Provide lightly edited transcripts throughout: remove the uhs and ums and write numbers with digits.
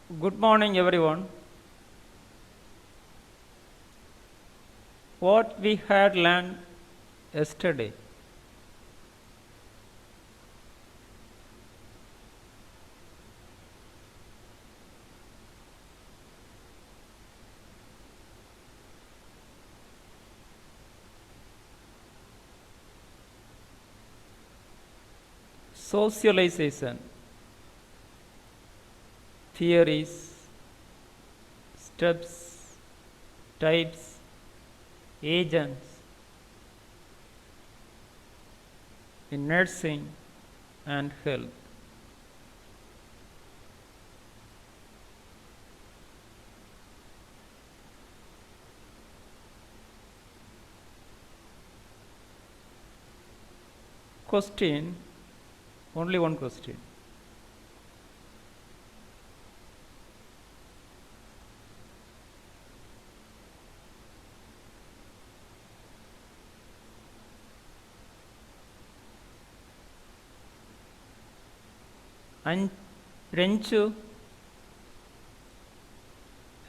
Good morning, everyone. What we had learned yesterday. Socialization, theories, steps, types, agents in nursing and health. Question, only one question.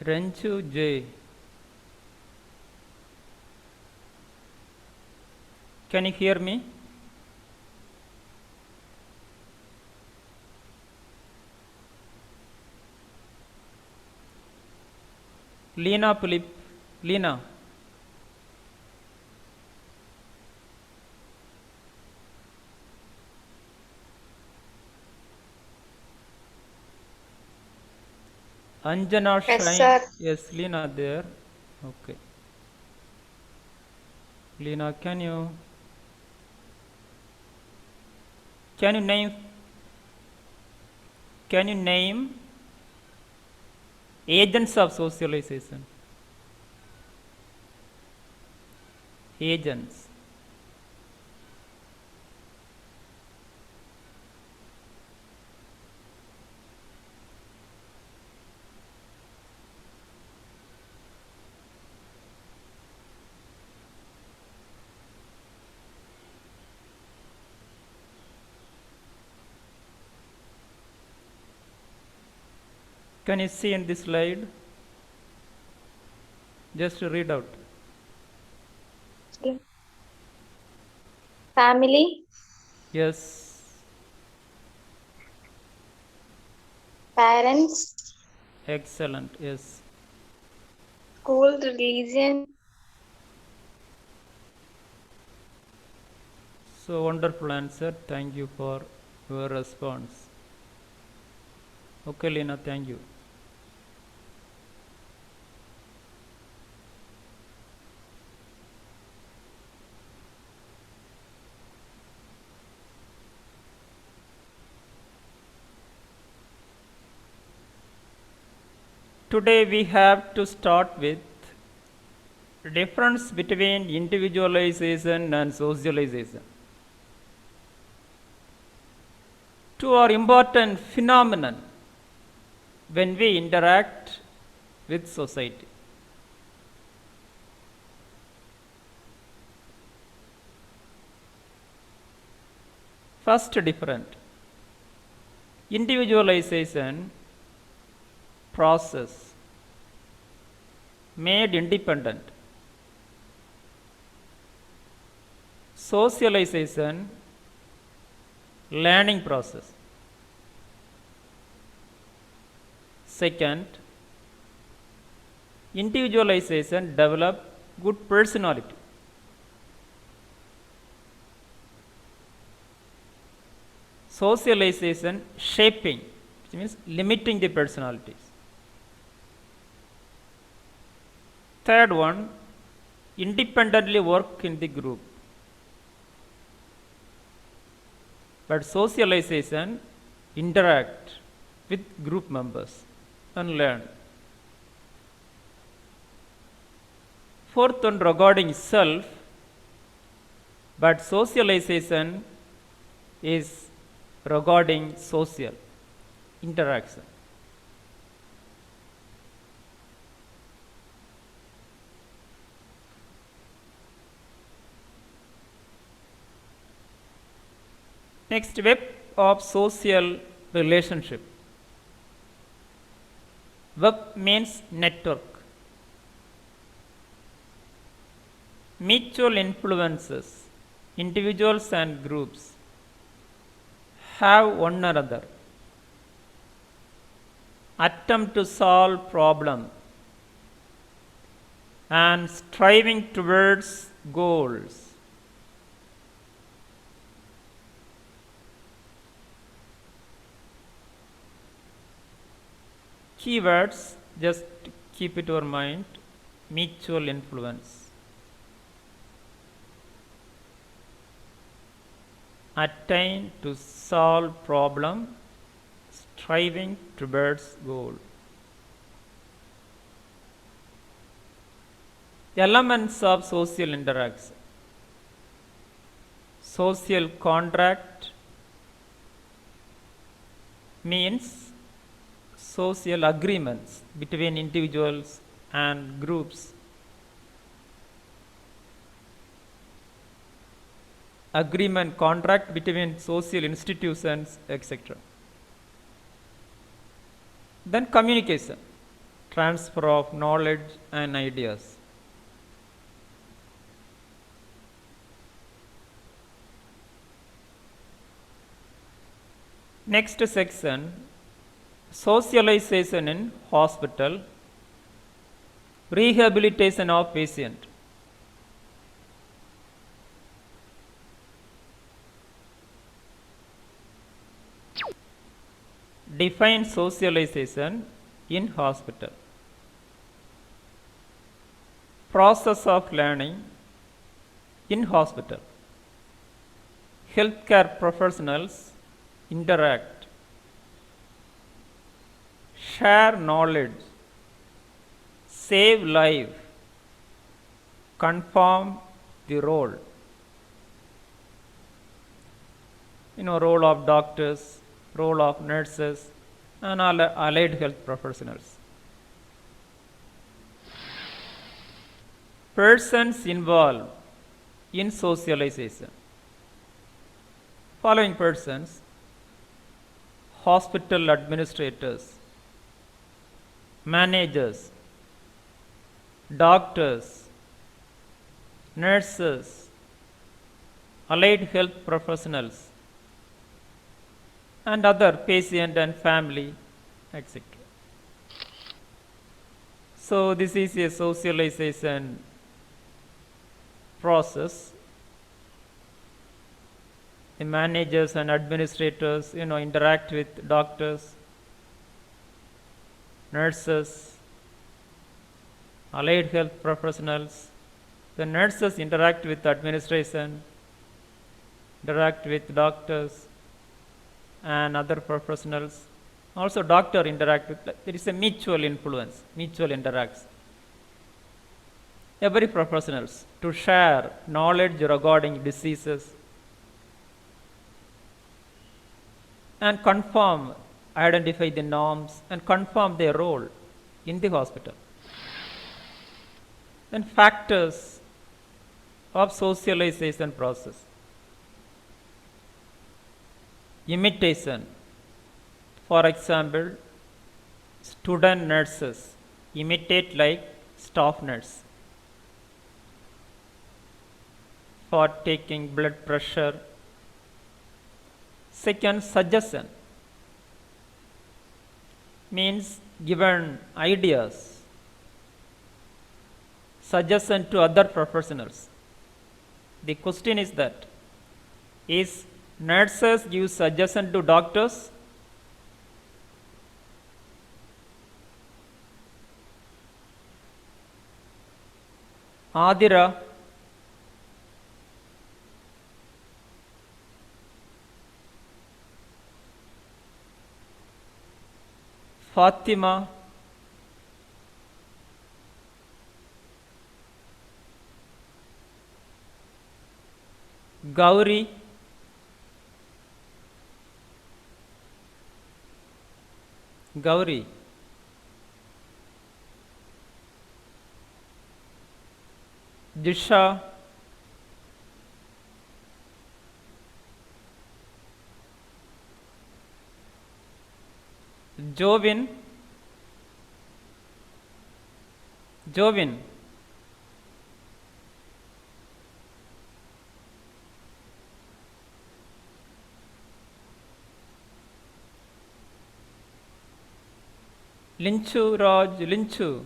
Renchu J. Can you hear me? Lena Philip. Lena. Anjana Yes, Shine. sir. Yes, Lena there. Okay. Lena, can you name agents of socialization? Agents. Can you see in this slide? Just read out. Family, Yes. parents, Excellent. Yes. school, religion, So wonderful answer. Thank you for your response. Okay, Lena, thank you. Today we have to start with difference between individualization and socialization. Two are important phenomena when we interact with society. First different. Individualization process made independent. Socialization learning process. Second, individualization develop good personality. Socialization shaping, which means limiting the personalities. Third one, independently work in the group. But socialization interact with group members and learn. Fourth one, regarding self, but socialization is regarding social interaction. Next, web of social relationship. Web means network. Mutual influences, individuals and groups have one another. Attempt to solve problem and striving towards goals. Keywords, just keep it in your mind. Mutual influence. Attain to solve problem, striving towards goal. Elements of social interaction. Social contract means social agreements between individuals and groups. Agreement, contract between social institutions, etc. Then communication, transfer of knowledge and ideas. Next section, socialization in hospital, rehabilitation of patient. Define socialization in hospital. Process of learning in hospital. Healthcare professionals interact, share knowledge, save life, confirm the role. Role of doctors, role of nurses and allied health professionals. Persons involved in socialization. Following persons: hospital administrators, managers, doctors, nurses, allied health professionals, and other patient and family, etc. So this is a socialization process. The managers and administrators, interact with doctors, nurses, allied health professionals. The nurses interact with administration, interact with doctors and other professionals. Also doctor interact with, there is a mutual influence, mutual interaction. Every professionals to share knowledge regarding diseases and confirm, identify the norms and confirm their role in the hospital. Then factors of socialization process. Imitation. For example, student nurses imitate like staff nurse for taking blood pressure. Second, suggestion means given ideas, suggestion to other professionals. The question is that, is nurses give suggestion to doctors? Adira, Fatima, Gauri, Disha, Jovin, Jovin. Linchu, Raj, Linchu.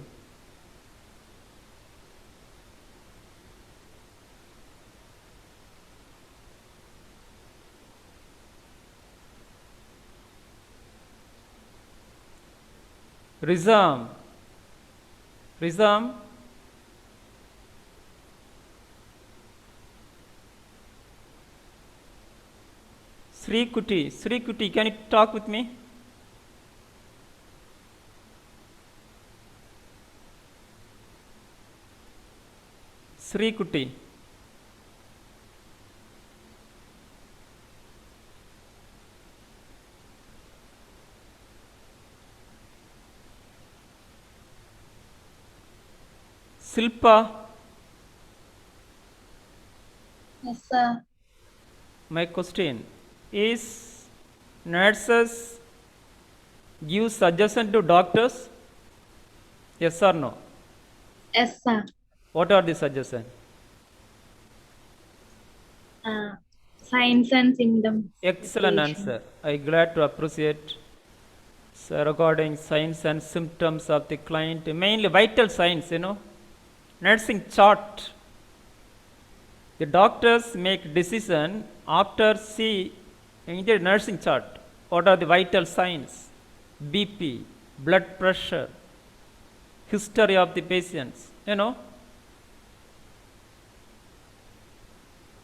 Rizam. Rizam. Sri Kuti, can you talk with me? Sri Kuti. Silpa. Yes, sir. My question is, nurses give suggestion to doctors? Yes or no? Yes, sir. What are the suggestions? Signs and symptoms. Excellent Patient. answer. I glad to appreciate. So regarding signs and symptoms of the client, mainly vital signs, nursing chart. The doctors make decision after see in the nursing chart. What are the vital signs? BP, blood pressure, history of the patients,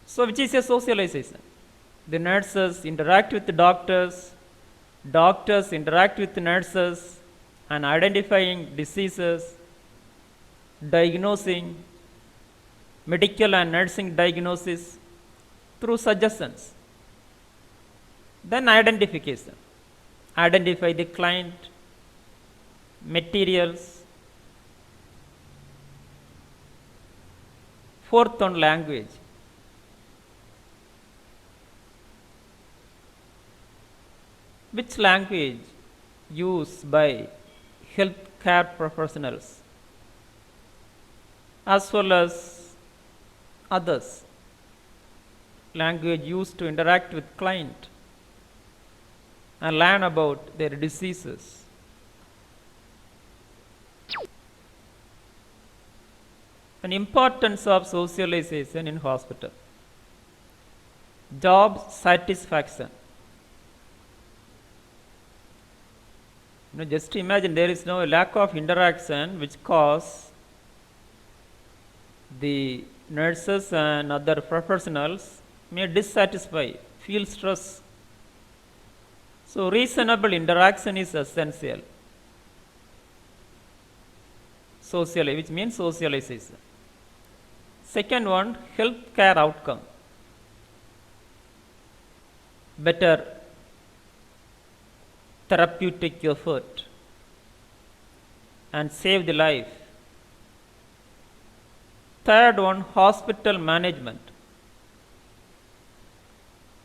So which is a socialization? The nurses interact with the doctors interact with the nurses and identifying diseases, diagnosing, medical and nursing diagnosis through suggestions. Then identification. Identify the client, materials. Fourth on language. Which language used by healthcare professionals as well as others? Language used to interact with client and learn about their diseases. An importance of socialization in hospital. Job satisfaction. Just imagine there is no lack of interaction which cause the nurses and other professionals may dissatisfy, feel stress. So reasonable interaction is essential. Which means socialization. Second one, healthcare outcome. Better therapeutic effort and save the life. Third one, hospital management.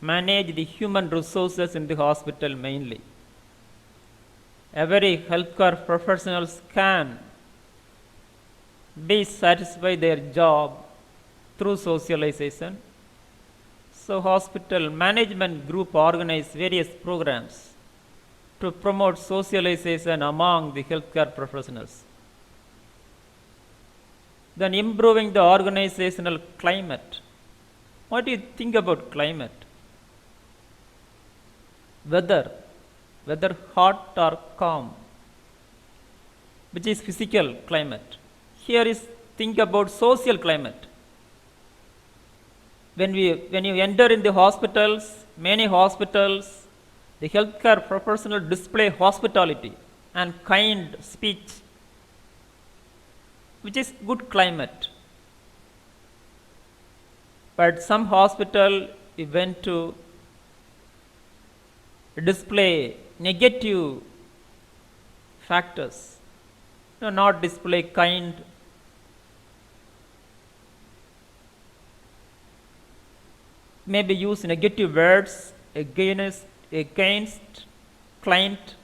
Manage the human resources in the hospital mainly. Every healthcare professionals can be satisfied their job through socialization. So hospital management group organize various programs to promote socialization among the healthcare professionals. Then improving the organizational climate. What do you think about climate? Weather hot or calm, which is physical climate. Here is think about social climate. When you enter in the hospitals, many hospitals, the healthcare professional display hospitality and kind speech, which is good climate. But some hospital we went to display negative factors, not display kind. Maybe use negative words against client.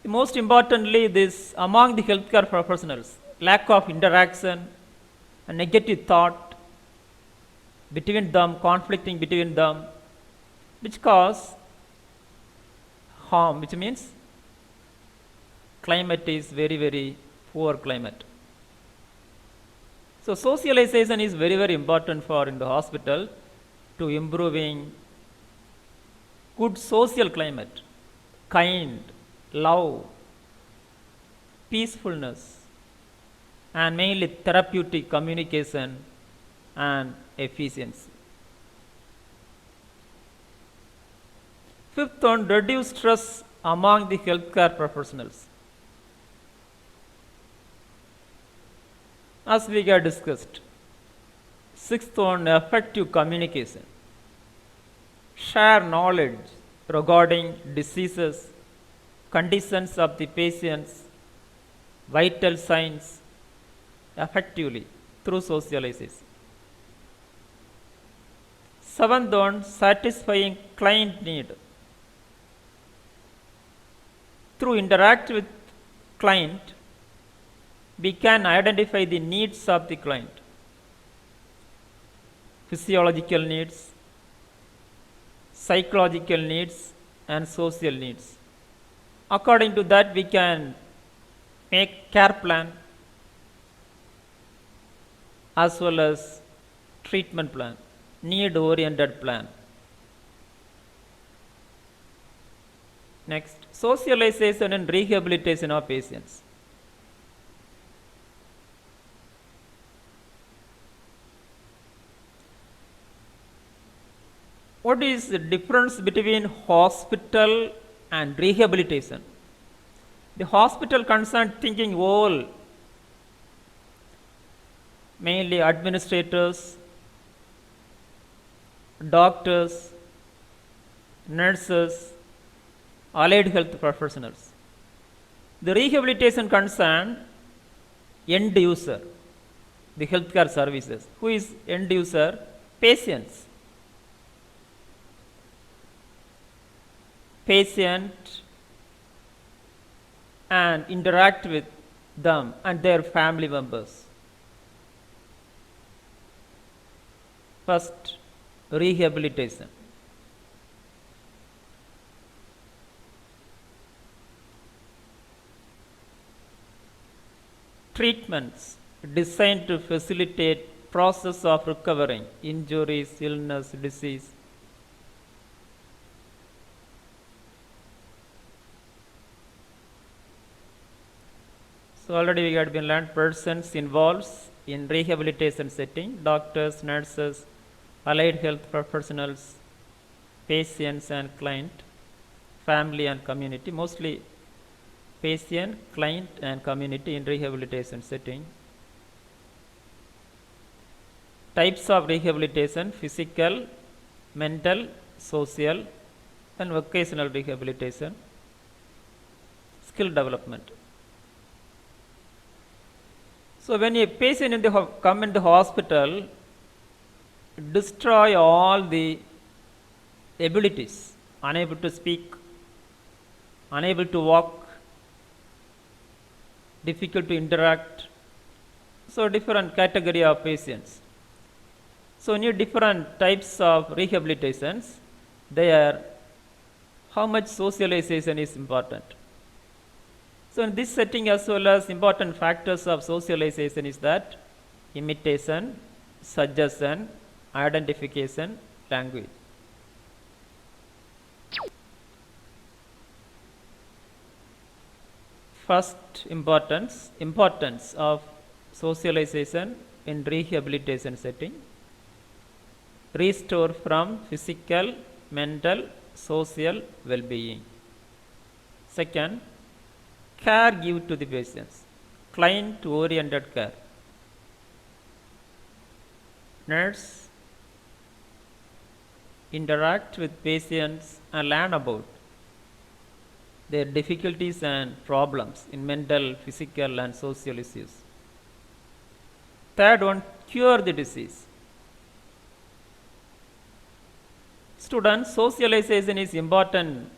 Most importantly, this among the healthcare professionals, lack of interaction, a negative thought between them, conflicting between them, which cause harm, which means climate is very, very poor climate. So socialization is very, very important for in the hospital to improving good social climate, kind, love, peacefulness, and mainly therapeutic communication and efficiency. Fifth one, reduce stress among the healthcare professionals. As we have discussed. Sixth one, effective communication. Share knowledge regarding diseases, conditions of the patients, vital signs effectively through socialization. Seventh one, satisfying client need. Through interact with client, we can identify the needs of the client. Physiological needs, psychological needs, and social needs. According to that, we can make care plan as well as treatment plan, need-oriented plan. Next, socialization and rehabilitation of patients. What is the difference between hospital and rehabilitation? The hospital concerned thinking all, mainly administrators, doctors, nurses, allied health professionals. The rehabilitation concern end user, the healthcare services. Who is end user? Patients. Patient and interact with them and their family members. First, rehabilitation. Treatments designed to facilitate process of recovering injuries, illness, disease. So already we had been learned persons involved in rehabilitation setting, doctors, nurses, allied health professionals, patients and client, family and community, mostly patient, client and community in rehabilitation setting. Types of rehabilitation: physical, mental, social and vocational rehabilitation. Skill development. So when a patient in the come in the hospital, destroy all the abilities, unable to speak, unable to walk, difficult to interact. So different category of patients. So need different types of rehabilitations. There, how much socialization is important. So in this setting as well as important factors of socialization is that imitation, suggestion, identification, language. First, importance of socialization in rehabilitation setting. Restore from physical, mental, social well-being. Second, care give to the patients, client-oriented care. Nurse interact with patients and learn about their difficulties and problems in mental, physical and social issues. Third one, cure the disease. Students, socialization is important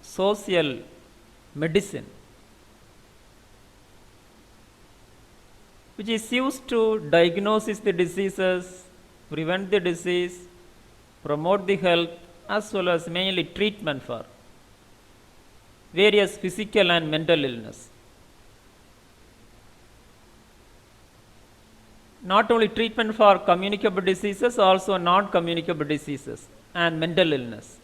social medicine which is used to diagnose the diseases, prevent the disease, promote the health, as well as mainly treatment for various physical and mental illness. Not only treatment for communicable diseases, also non-communicable diseases and mental illness.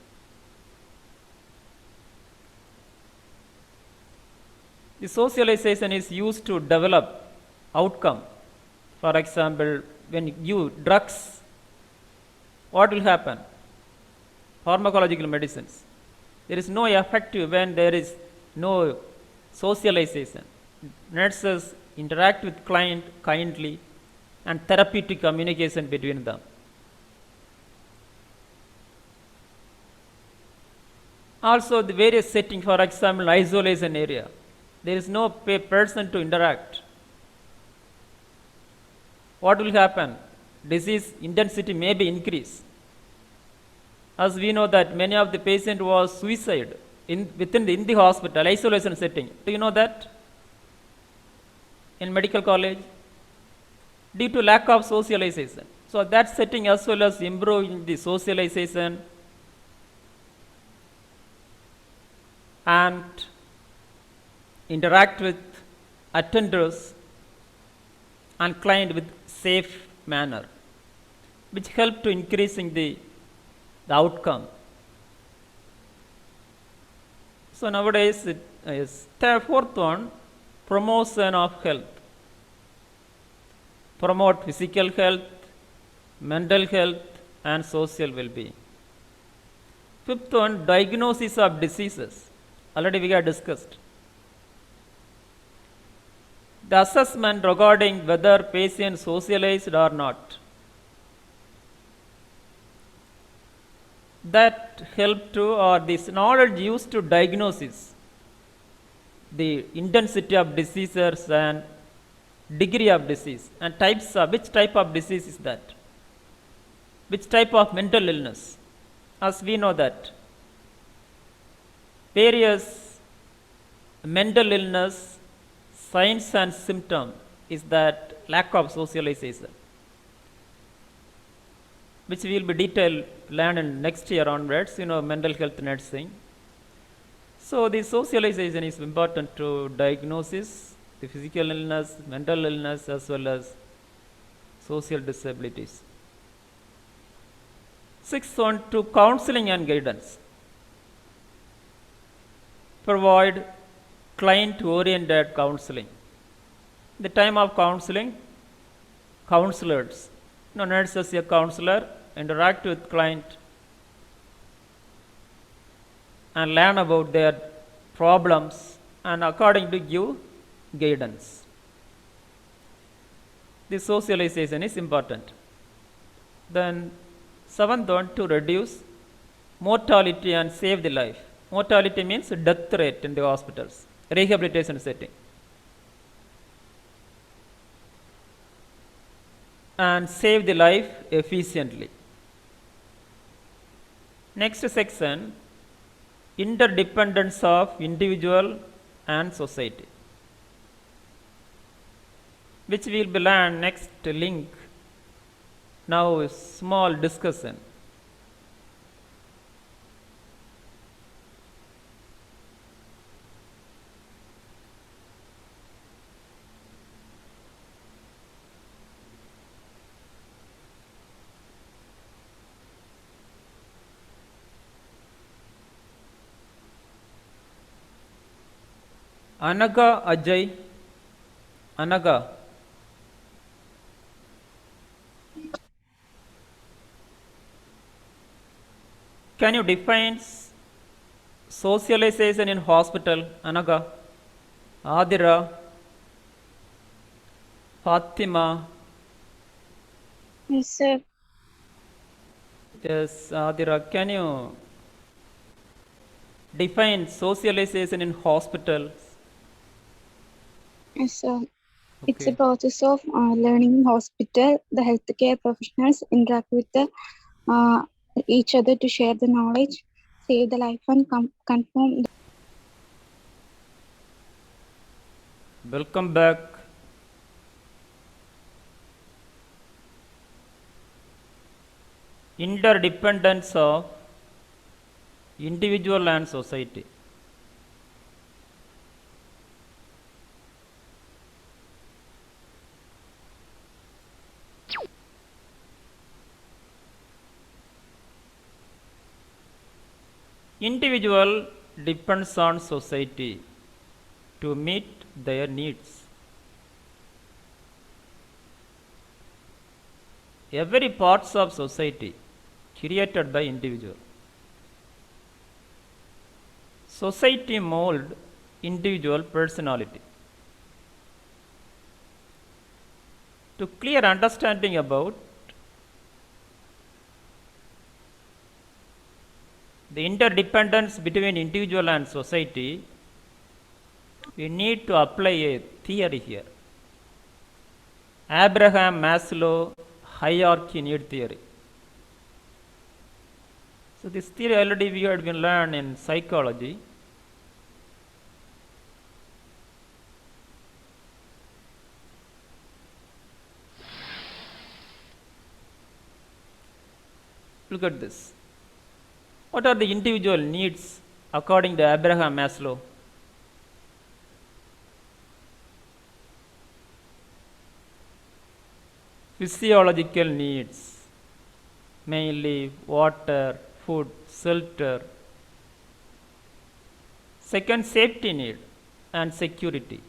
The socialization is used to develop outcome. For example, when you drugs, what will happen? Pharmacological medicines. There is no effective when there is no socialization. Nurses interact with client kindly and therapeutic communication between them. Also the various setting, for example, isolation area. There is no person to interact. What will happen? Disease intensity may be increased. As we know that many of the patient was suicide in the hospital, isolation setting. Do you know that? In medical college? Due to lack of socialization. So that setting as well as improving the socialization and interact with attenders and client with safe manner, which help to increasing the outcome. So nowadays it is the fourth one, promotion of health. Promote physical health, mental health and social well-being. Fifth one, diagnosis of diseases. Already we have discussed. The assessment regarding whether patient socialized or not. That help to, or this knowledge used to diagnosis the intensity of diseases and degree of disease and types of, which type of disease is that, which type of mental illness. As we know that various mental illness signs and symptom is that lack of socialization, which we will be detailed learn in next year onwards, mental health nursing. So the socialization is important to diagnosis the physical illness, mental illness as well as social disabilities. Sixth one, to counseling and guidance. Provide client-oriented counseling. The time of counseling, counselors, nurse as a counselor, interact with client and learn about their problems and according to give guidance. The socialization is important. Then seventh one, to reduce mortality and save the life. Mortality means death rate in the hospitals, rehabilitation setting. And save the life efficiently. Next section, interdependence of individual and society, which we will be learn next link. Now a small discussion. Anaga Ajay. Anaga. Can you define socialization in hospital? Anaga. Adira. Fatima. Yes, sir. Yes, Adira, can you define socialization in hospitals? Yes, sir. It's a Okay. process of learning in hospital. The healthcare professionals interact with each other to share the knowledge, save the life, and confirm. Welcome back. interdependence of individual and society. Individual depends on society to meet their needs. Every parts of society created by individual. Society mold individual personality. To clear understanding about the interdependence between individual and society, we need to apply a theory here. Abraham Maslow hierarchy need theory. So this theory already we had been learned in psychology. Look at this. What are the individual needs according to Abraham Maslow? Physiological needs, mainly water, food, shelter. Second, safety need and security.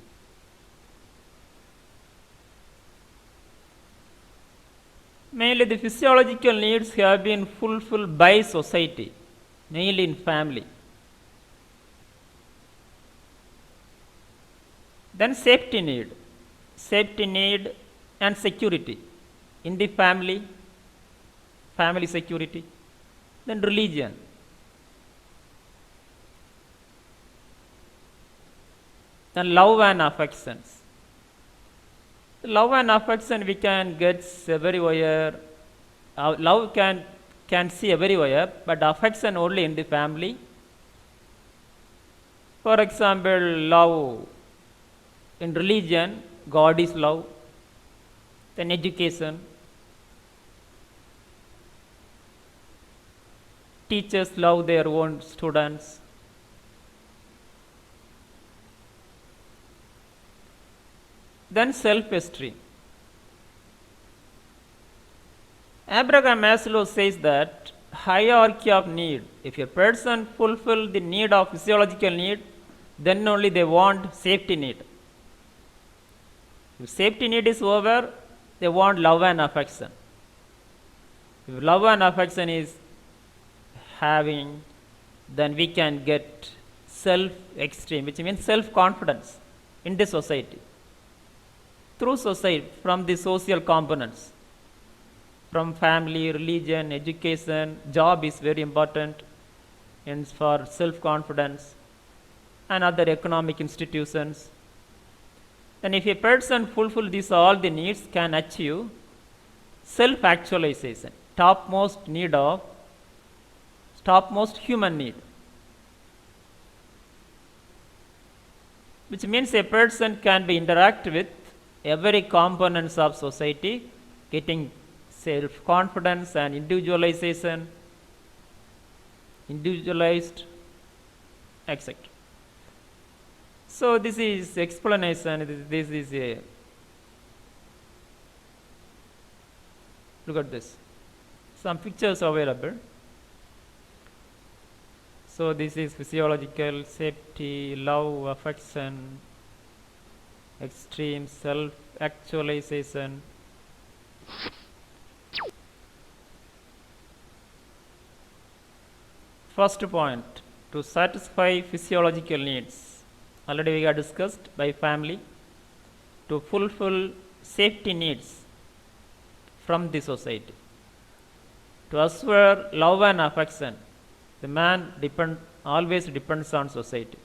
Mainly the physiological needs have been fulfilled by society, mainly in family. Then safety need and security in the family security. Then religion. Then love and affections. Love and affection we can get everywhere. Love can see everywhere, but affection only in the family. For example, love in religion, God is love. Then education, teachers love their own students. Then self-esteem. Abraham Maslow says that hierarchy of need. If a person fulfill the need of physiological need, then only they want safety need. If safety need is over, they want love and affection. If love and affection is having, then we can get self-esteem, which means self-confidence in the society. Through society, from the social components, from family, religion, education, job is very important and for self-confidence, and other economic institutions. Then if a person fulfill these all the needs, can achieve self-actualization, topmost human need, which means a person can be interact with every components of society, getting self-confidence and individualized, etc. So this is explanation. This is a look at this. Some pictures available. So this is physiological, safety, love, affection, extreme self-actualization. First point, to satisfy physiological needs. Already we have discussed by family. To fulfill safety needs from the society. To assure love and affection, the man always depends on society.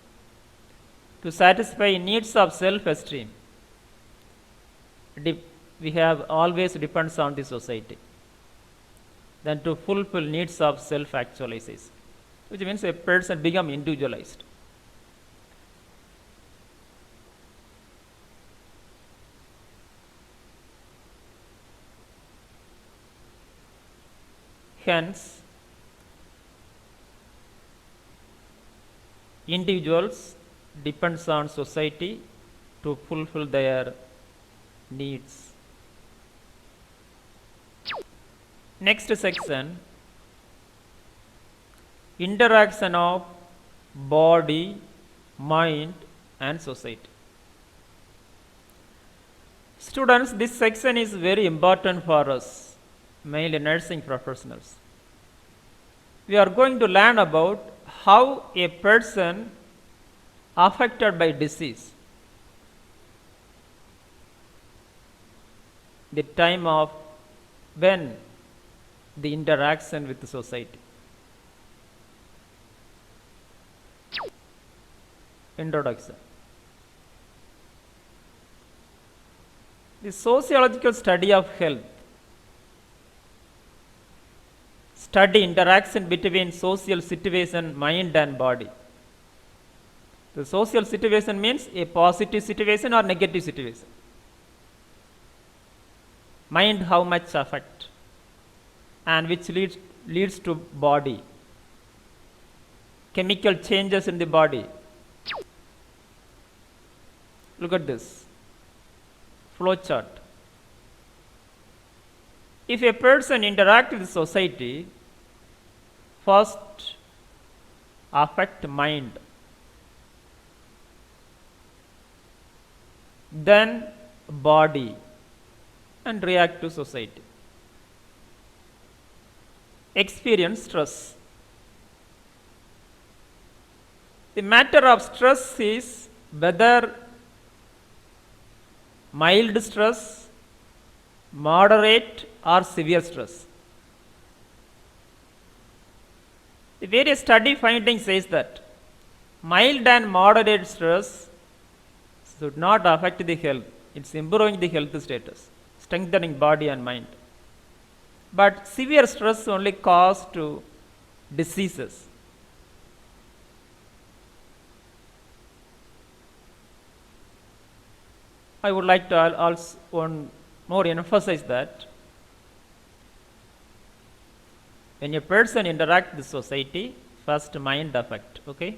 To satisfy needs of self-esteem, we have always depends on the society. Then to fulfill needs of self-actualization, which means a person become individualized. hence individuals depends on society to fulfill their needs. Next section, interaction of body, mind and society. Students, this section is very important for us, mainly nursing professionals. We are going to learn about how a person affected by disease, the time of when the interaction with the society. Introduction. The sociological study of health study interaction between social situation, mind and body. The social situation means a positive situation or negative situation. Mind how much affect and which leads to body. Chemical changes in the body. Look at this flow chart. If a person interacts with society, first affect mind, then body and react to society. Experience stress. The matter of stress is whether mild stress, moderate or severe stress. The various study findings says that mild and moderate stress should not affect the health. It's improving the health status, strengthening body and mind. But severe stress only cause to diseases. I would like to also one more emphasize that when a person interacts with society, first mind affect, okay?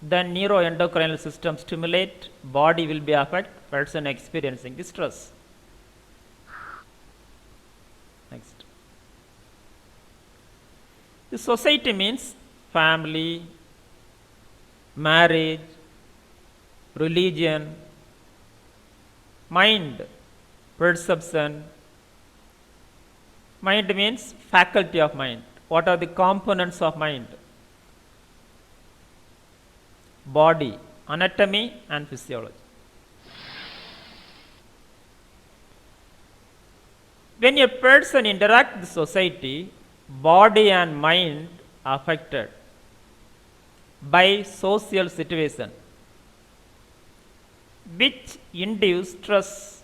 Then neuroendocrine system stimulate, body will be affect, person experiencing the stress. Next. The society means family, marriage, religion, mind, perception. Mind means faculty of mind. What are the components of mind? Body, anatomy and physiology. When a person interacts with society, body and mind are affected by social situation, which induce stress.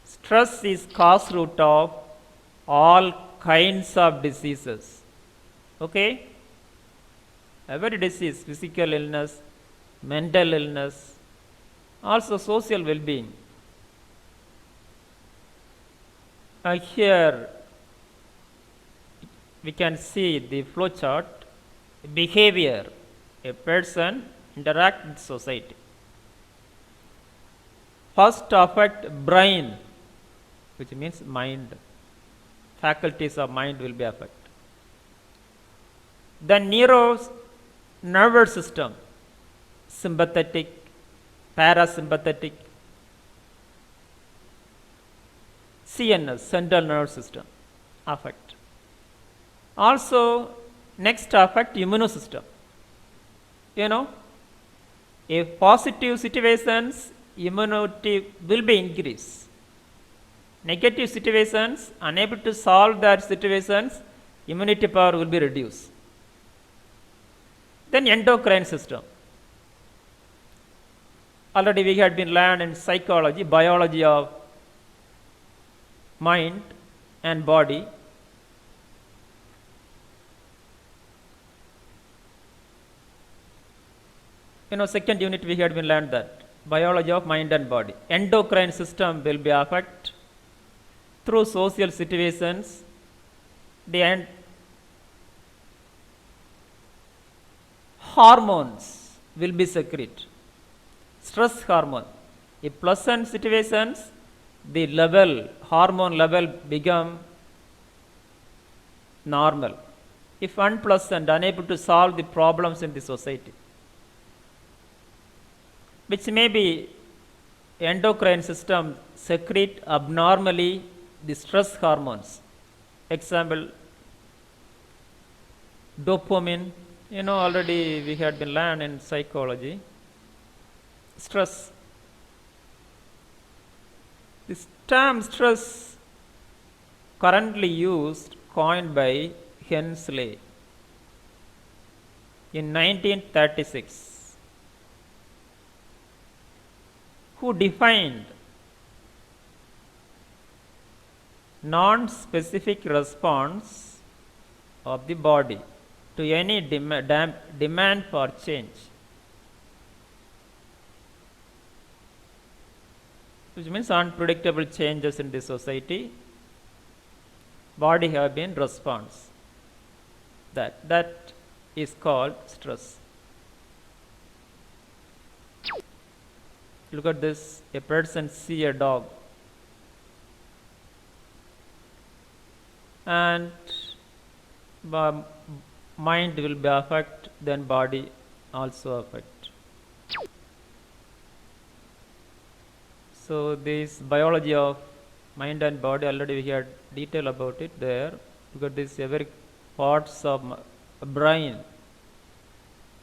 Stress is cause root of all kinds of diseases. Okay? Every disease, physical illness, mental illness, also social well-being. Here we can see the flow chart, behavior. A person interact with society. First affect brain, which means mind. Faculties of mind will be affected. Then nervous system, sympathetic, parasympathetic, CNS, central nervous system, affect. Also, next affect immune system. You know, if positive situations, immunity will be increased. Negative situations, unable to solve that situations, immunity power will be reduced. Then endocrine system. Already we had been learned in psychology, biology of mind and body. Second unit we had been learned that biology of mind and body. Endocrine system will be affected through social situations, the hormones will be secreted. Stress hormone. In pleasant situations, the hormone level become normal. If unpleasant, unable to solve the problems in the society, which may be endocrine system secrete abnormally the stress hormones. Example, dopamine, already we had been learned in psychology. Stress. This term stress currently used, coined by Hensley in 1936, who defined non-specific response of the body to any demand for change, which means unpredictable changes in the society. Body have been response. That is called stress. Look at this. A person see a dog and mind will be affect, then body also affect. So this biology of mind and body, already we had detail about it there. Look at this, every parts of brain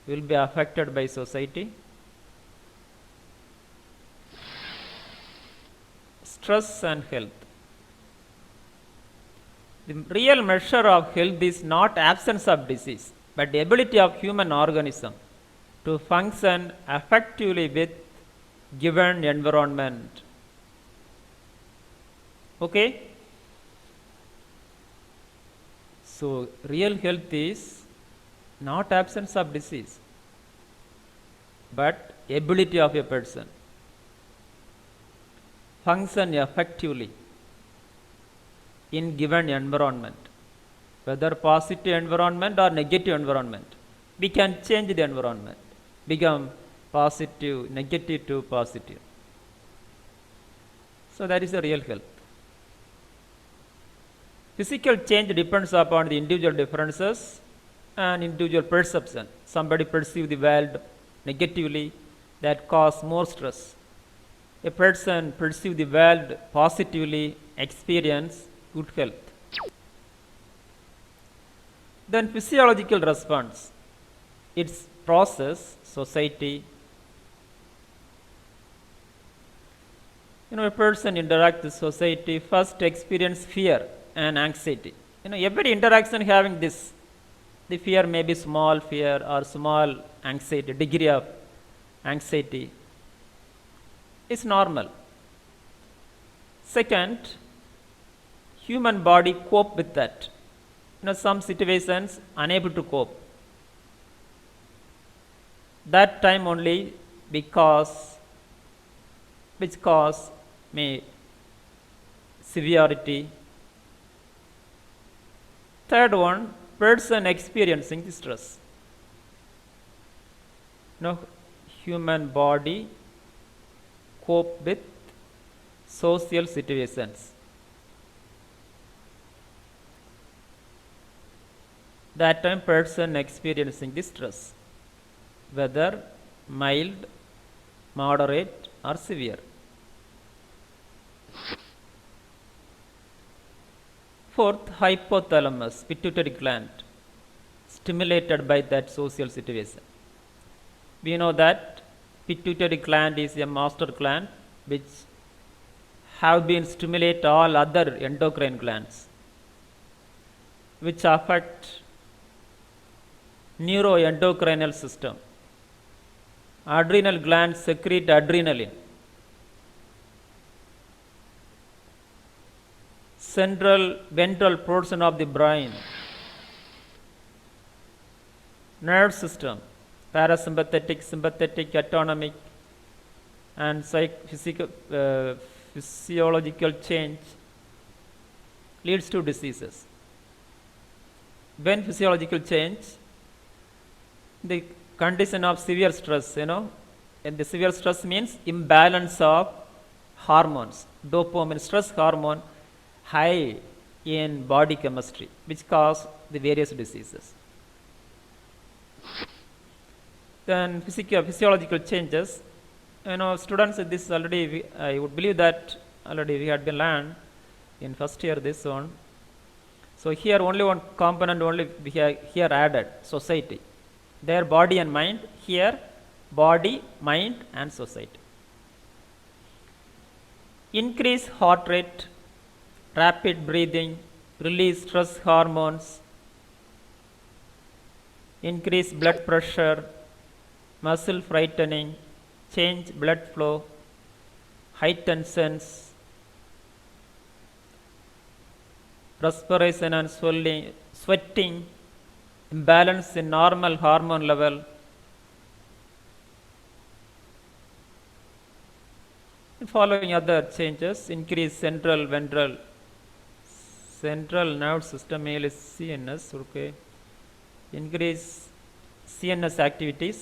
will be affected by society. Stress and health. The real measure of health is not absence of disease, but the ability of human organism to function effectively with given environment. Okay? So, real health is not absence of disease, but ability of a person function effectively in given environment, whether positive environment or negative environment. We can change the environment, become positive, negative to positive. So that is the real health. Physical change depends upon the individual differences and individual perception. Somebody perceive the world negatively, that cause more stress. A person perceive the world positively, experience good health. Then physiological response, its process, society. A person interact with society, first experience fear and anxiety. Every interaction having this. The fear may be small fear or small anxiety, degree of anxiety. It's normal. Second, human body cope with that. Some situations unable to cope. That time only which cause may severity. Third one, person experiencing the stress. Human body cope with social situations. That time person experiencing the stress, whether mild, moderate or severe. Fourth, hypothalamus, pituitary gland, stimulated by that social situation. We know that pituitary gland is a master gland which have been stimulate all other endocrine glands, which affect neuroendocrinal system. Adrenal glands secrete adrenaline. Central ventral portion of the brain, nerve system, parasympathetic, sympathetic, autonomic, and physiological change leads to diseases. When physiological change, the condition of severe stress, and the severe stress means imbalance of hormones, dopamine, stress hormone high in body chemistry, which cause the various diseases. Then physiological changes, students, this already I would believe that already we had been learned in first year this one. So here only one component only we have here added, society. There body and mind, here body, mind and society. Increase heart rate, rapid breathing, release stress hormones, increase blood pressure, muscle frightening, change blood flow, heighten sense, perspiration and swelling, sweating, imbalance in normal hormone level, following other changes, increase central nerve system, mainly CNS, okay, increase CNS activities,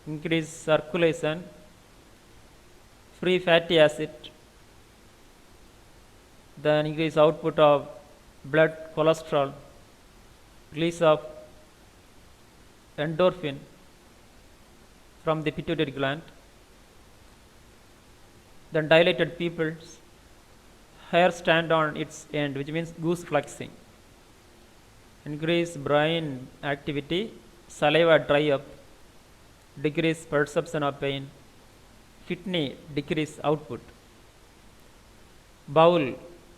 increase circulation, free fatty acid, then increase output of blood cholesterol, release of endorphin from the pituitary gland, then dilated pupils, hair stand on its end, which means goose flexing, increase brain activity, saliva dry up, decrease perception of pain, kidney decrease output, bowel,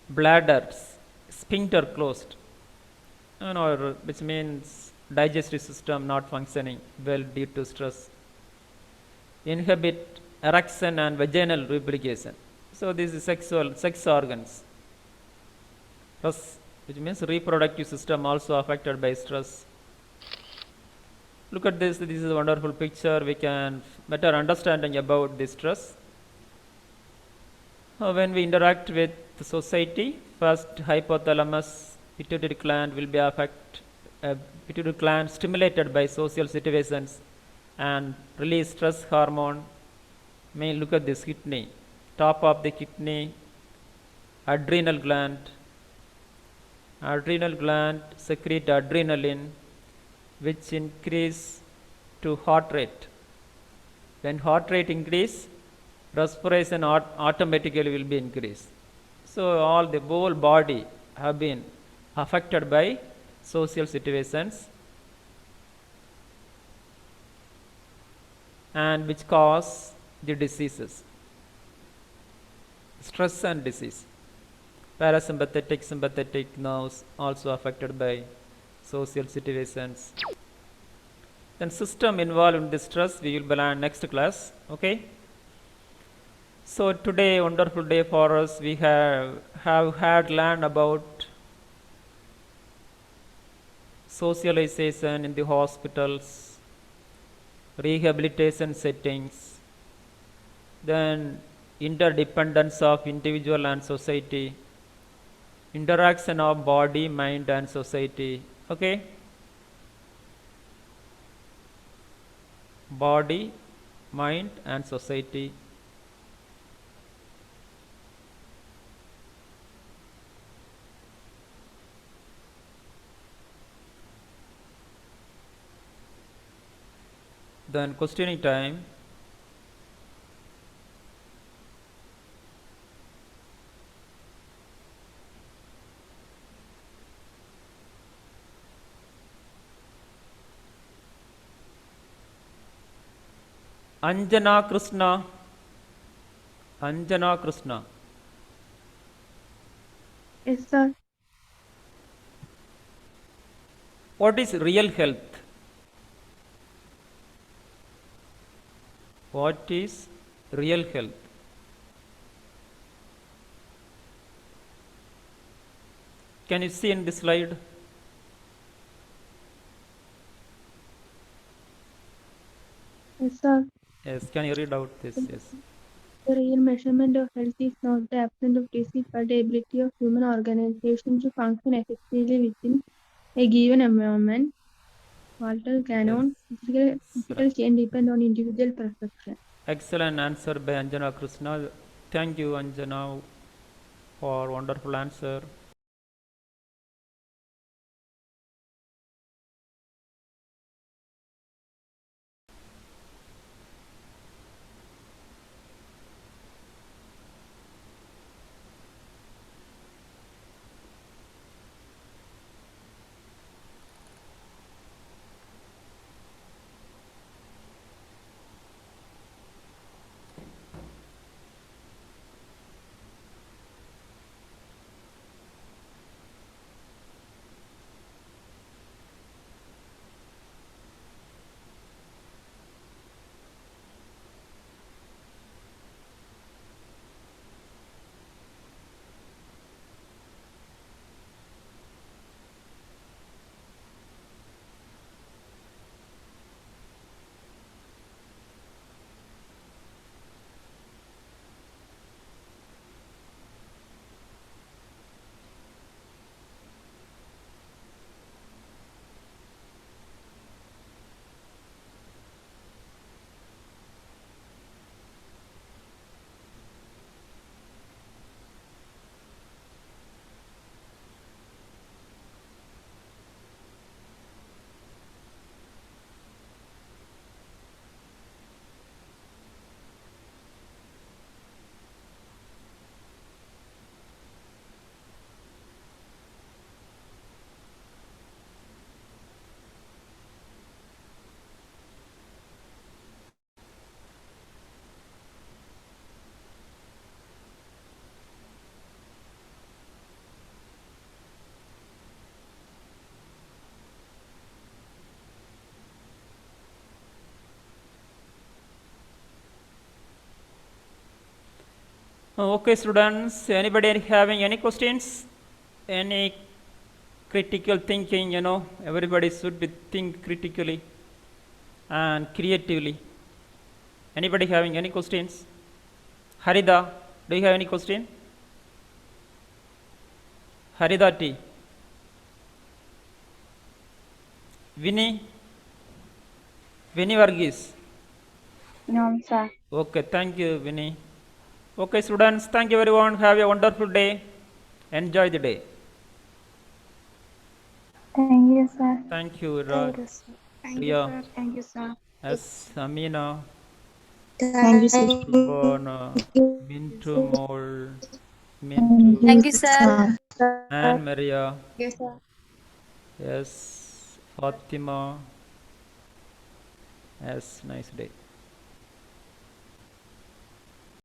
bladder, sphincter closed, which means digestive system not functioning well due to stress, inhibit erection and vaginal lubrication. So this is sex organs, which means reproductive system also affected by stress. Look at this. This is a wonderful picture. We can better understanding about this stress. When we interact with the society, first hypothalamus, pituitary gland will be pituitary gland stimulated by social situations and release stress hormone. May look at this kidney, top of the kidney, adrenal gland secrete adrenaline, which increase to heart rate. When heart rate increase, respiration automatically will be increased. So all the whole body have been affected by social situations, and which cause the diseases, stress and disease. Parasympathetic, sympathetic nerves also affected by social situations. Then system involved in this stress we will learn next class. Okay. So today, wonderful day for us. We have had learned about socialization in the hospitals, rehabilitation settings, then interdependence of individual and society, interaction of body, mind and society. Okay. Body, mind and society. Then questioning time. Anjana Krishna. Yes, sir. What is real health? What is real health? Can you see in this slide? Yes, sir. Yes, can you read out this? Yes. The real measurement of health is not the absence of disease, but the ability of human organization to function effectively within a given environment. Walter Cannon, physical change depend on individual perception. Excellent answer by Anjana Krishna. Thank you, Anjana, for wonderful answer. Okay, students, anybody having any questions? Any critical thinking, everybody should be think critically and creatively. Anybody having any questions? Harida, do you have any question? Harida T. Vinny Varghese. No, sir. Okay, thank you, Vinny. Okay, students, thank you everyone. Have a wonderful day. Enjoy the day. Thank you, sir. Thank you, Raj. Thank you, Priya. sir. Thank you, sir. S. Amina. Thank you, sir. Subhana. Mintu Mol. Thank Mintu. Thank you, you, sir. Anne Maria. Yes, sir. Yes. Fatima. Yes, nice day.